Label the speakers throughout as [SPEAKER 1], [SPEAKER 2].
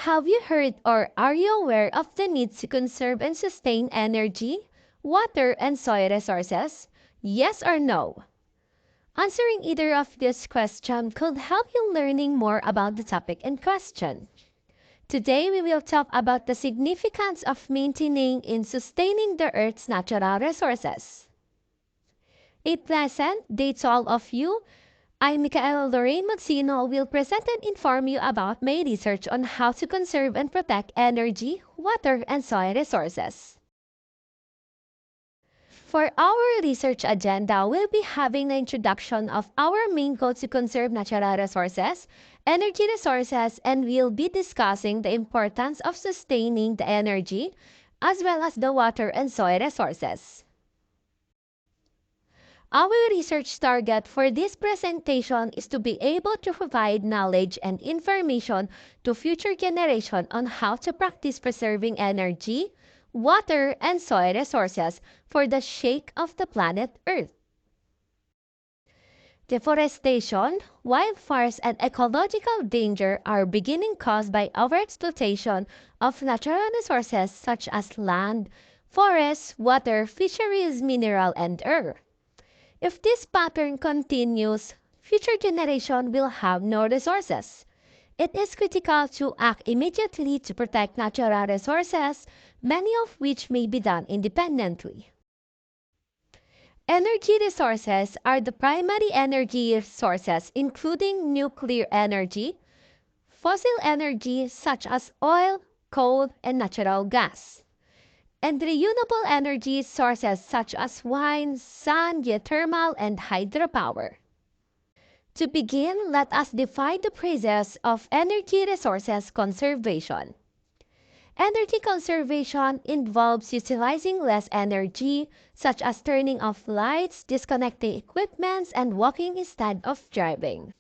[SPEAKER 1] Have you heard or are you aware of the need to conserve and sustain energy, water, and soil resources? Yes or no? Answering either of these questions could help you learning more about the topic in question. Today, we will talk about the significance of maintaining and sustaining the Earth's natural resources. A pleasant day to all of you. I'm Lorraine Magsino will present and inform you about my research on how to conserve and protect energy, water, and soil resources. For our research agenda, we'll be having the introduction of our main goal to conserve natural resources, energy resources, and we'll be discussing the importance of sustaining the energy, as well as the water and soil resources. Our research target for this presentation is to be able to provide knowledge and information to future generations on how to practice preserving energy, water, and soil resources for the sake of the planet Earth. Deforestation, wildfires, and ecological danger are beginning caused by overexploitation of natural resources such as land, forests, water, fisheries, mineral, and air. If this pattern continues, future generations will have no resources. It is critical to act immediately to protect natural resources, many of which may be done independently. Energy resources are the primary energy sources, including nuclear energy, fossil energy such as oil, coal, and natural gas, and renewable energy sources such as wind, sun, geothermal, and hydropower. To begin, let us define the process of energy resources conservation. Energy conservation involves utilizing less energy, such as turning off lights, disconnecting equipment, and walking instead of driving.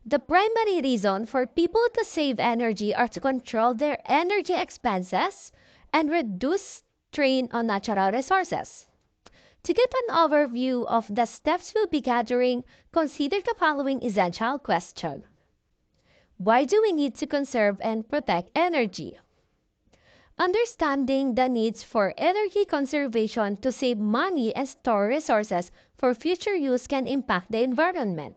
[SPEAKER 1] The primary reason for people to save energy are to control their energy expenses and reduce strain on natural resources. To get an overview of the steps we'll be gathering, consider the following essential question. Why do we need to conserve and protect energy? Understanding the needs for energy conservation to save money and store resources for future use can impact the environment.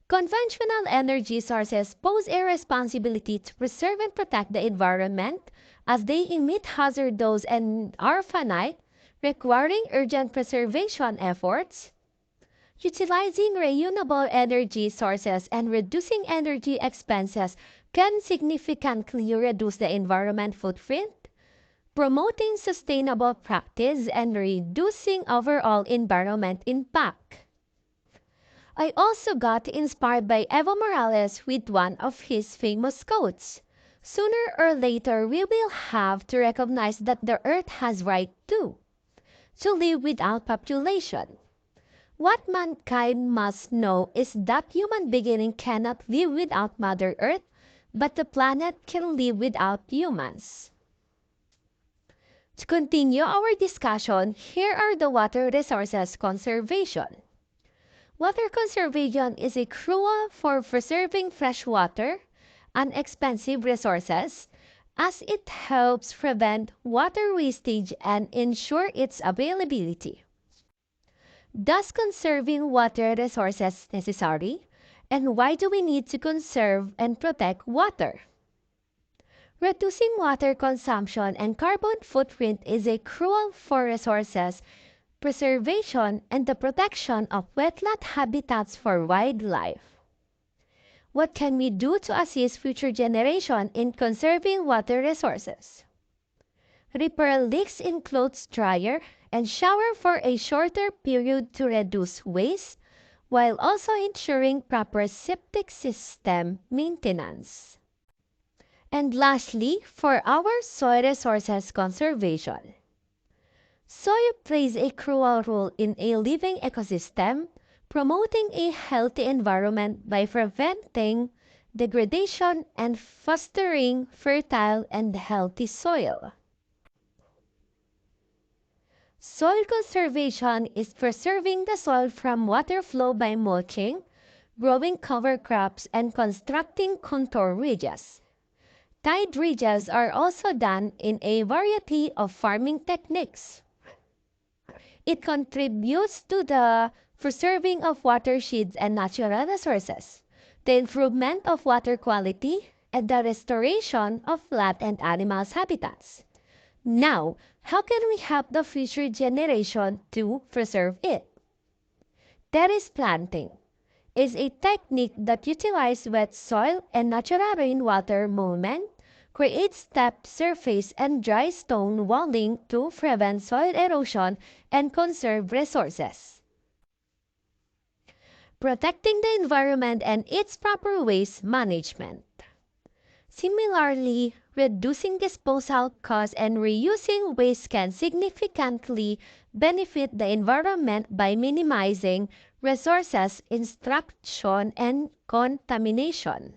[SPEAKER 1] Conventional energy sources pose a responsibility to preserve and protect the environment as they emit hazardous and are finite, requiring urgent preservation efforts. Utilizing renewable energy sources and reducing energy expenses can significantly reduce the environment footprint, promoting sustainable practice and reducing overall environment impact. I also got inspired by Evo Morales with one of his famous quotes. Sooner or later, we will have to recognize that the earth has right to live without population. What mankind must know is that human being cannot live without Mother Earth, but the planet can live without humans. To continue our discussion, here are the water resources conservation. Water conservation is a crucial for preserving fresh water, an expensive resources, as it helps prevent water wastage and ensure its availability. Does conserving water resources necessary? And why do we need to conserve and protect water? Reducing water consumption and carbon footprint is a crucial for resources preservation and the protection of wetland habitats for wildlife. What can we do to assist future generations in conserving water resources? Repair leaks in clothes dryer and shower for a shorter period to reduce waste, while also ensuring proper septic system maintenance. And lastly, for our soil resources conservation. Soil plays a crucial role in a living ecosystem, promoting a healthy environment by preventing degradation and fostering fertile and healthy soil. Soil conservation is preserving the soil from water flow by mulching, growing cover crops, and constructing contour ridges. Tide ridges are also done in a variety of farming techniques. It contributes to the preserving of watersheds and natural resources, the improvement of water quality, and the restoration of plant and animals' habitats. Now, how can we help the future generation to preserve it? Terrace planting is a technique that utilizes wet soil and natural rainwater movement, creates stepped surface and dry stone walling to prevent soil erosion and conserve resources. Protecting the environment and its proper waste management. Similarly, reducing disposal costs and reusing waste can significantly benefit the environment by minimizing resources extraction and contamination.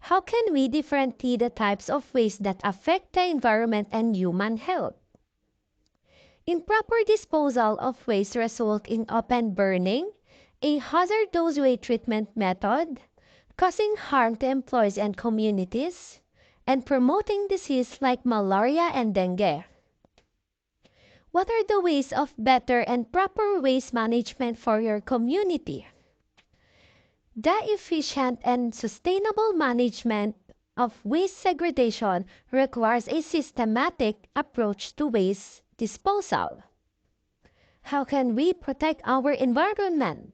[SPEAKER 1] How can we differentiate the types of waste that affect the environment and human health? Improper disposal of waste results in open burning, a hazardous waste treatment method, causing harm to employees and communities, and promoting disease like malaria and dengue. What are the ways of better and proper waste management for your community? The efficient and sustainable management of waste segregation requires a systematic approach to waste disposal. How can we protect our environment?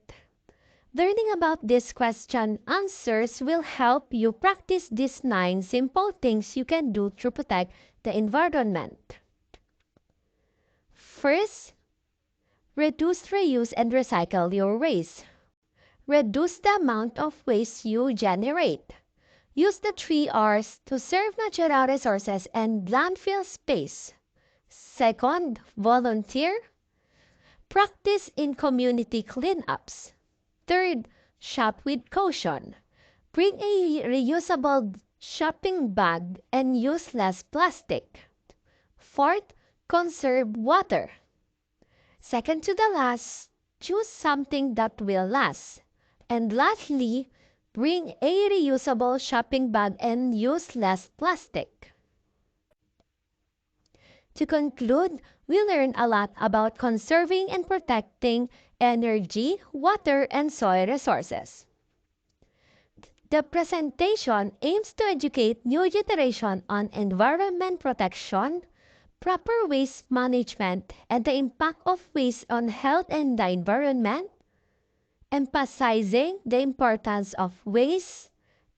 [SPEAKER 1] Learning about this question answers will help you practice these 9 simple things you can do to protect the environment. First, reduce, reuse, and recycle your waste. Reduce the amount of waste you generate. Use the 3 R's to save natural resources and landfill space. Second, volunteer. Practice in community cleanups. Third, shop with caution. Bring a reusable shopping bag and use less plastic. Fourth, conserve water. Second to the last, choose something that will last. And lastly, bring a reusable shopping bag and use less plastic. To conclude, we learned a lot about conserving and protecting energy, water, and soil resources. The presentation aims to educate new generation on environment protection, proper waste management, and the impact of waste on health and the environment, emphasizing the importance of waste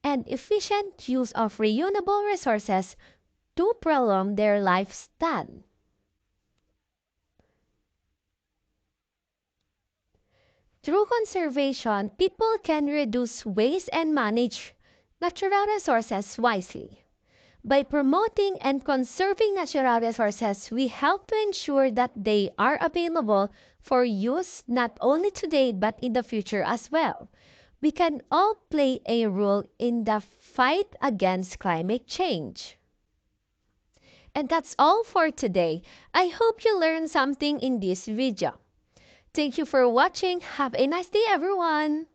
[SPEAKER 1] and efficient use of renewable resources to prolong their lifespan. Through conservation, people can reduce waste and manage natural resources wisely. By promoting and conserving natural resources, we help to ensure that they are available for use not only today but in the future as well. We can all play a role in the fight against climate change. And that's all for today. I hope you learned something in this video. Thank you for watching. Have a nice day, everyone.